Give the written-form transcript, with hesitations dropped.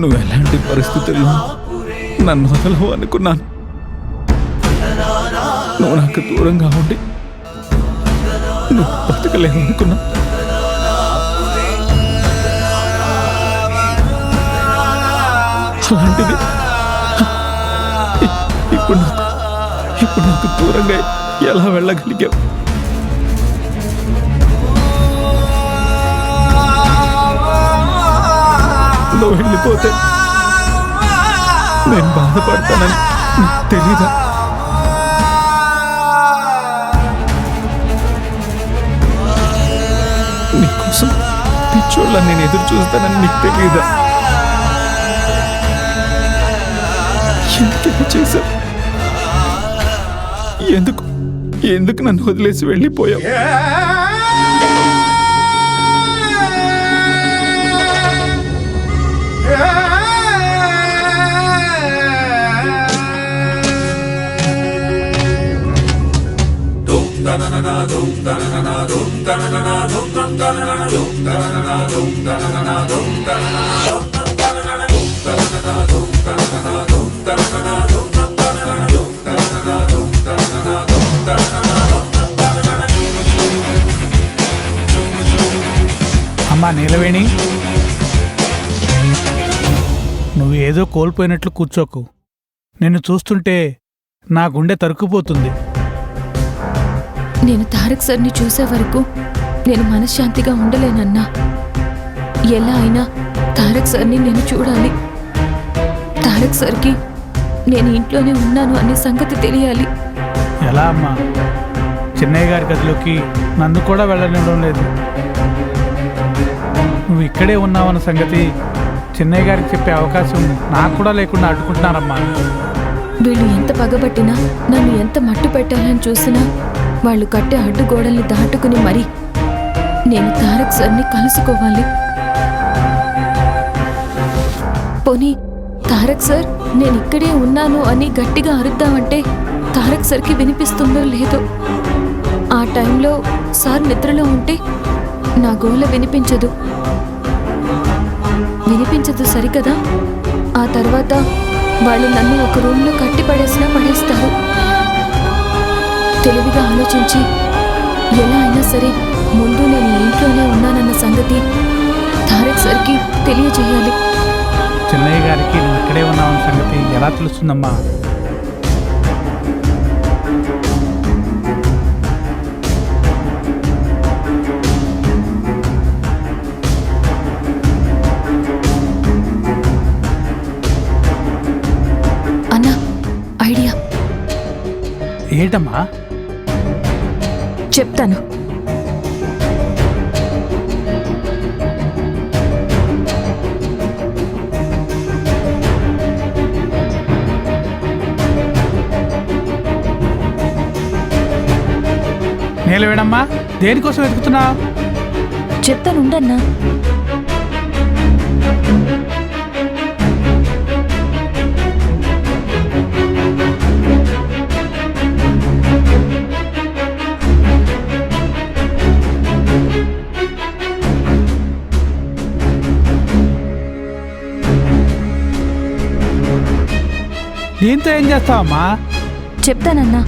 నువ్వు ఎలాంటి పరిస్థితుల్లో నన్ను వదలవు అనుకున్నాను. నువ్వు నాకు దూరంగా ఉండి నువ్వు బతకలేవు అనుకున్నా. అలాంటిది ఇప్పుడు నాకు దూరంగా ఎలా వెళ్ళగలిగావు? నువ్వు వెళ్ళిపోతే నేను బాధపడతానని నీకు తెలీదా? నీకోసం పిచ్చోళ్ళ నేను ఎదురు చూస్తానని నీకు తెలీదా? ఎందుకు చేశావు? ఎందుకు నన్ను వదిలేసి వెళ్ళిపోయావు? అమ్మా నీలవేణి, నువ్వు ఏదో కోల్పోయినట్లు కూర్చోకు. నిన్ను చూస్తుంటే నా గుండె తరుక్కుపోతుంది. నేను తారక్ సార్ని చూసే వరకు నేను మనశ్శాంతిగా ఉండలేనన్నా. ఎలా అయినా తారక్ సార్ని నేను చూడాలి. తారక్ సార్కి నేను ఇంట్లోనే ఉన్నాను అనే సంగతి తెలియాలి. ఎలా అమ్మా? చిన్నయ్య గారి గదిలోకి నన్ను కూడా వెళ్ళనివ్వడం లేదు. నువ్వు ఇక్కడే ఉన్నావన్న సంగతి చిన్నయ్య గారికి చెప్పే అవకాశం నాకు కూడా లేకుండా అడ్డుకుంటున్నారమ్మా. వీళ్ళు ఎంత పగబట్టినా, నన్ను ఎంత మట్టు పెట్టాలని చూసినా వాళ్ళు కట్టే అడ్డుగోడల్ని దాటుకుని మరీ నేను తారక్ సార్ని కలుసుకోవాలి. పోనీ తారక్ సార్ నేను ఇక్కడే ఉన్నాను అని గట్టిగా అరుద్దామంటే తారక్ సార్కి వినిపిస్తుందో లేదో. ఆ టైంలో సార్ నిద్రలో ఉంటే నా గోల వినిపించదు సరికదా. ఆ తర్వాత వాళ్ళు నన్ను ఒక రూమ్లో కట్టి పడేస్తారు. తెలివిగా ఆలోచించి ఎలా అయినా సరే ముందు నేను ఇంట్లోనే ఉన్నానన్న సంగతి తారక్ సార్కి తెలియజేయాలి. చిన్నయ్య గారికి నువ్వు ఇక్కడే ఉన్నావన్న సంగతి ఎలా తెలుస్తుందమ్మా? అన్నా, ఐడియా. ఏంటమ్మా? చెప్తాను. నీలవేణమ్మా, దేనికోసం వెతుకుతున్నావు? చెప్తాను, ఉండన్నా. దీంతో ఏం చేస్తావమ్మా? చెప్తానన్నా.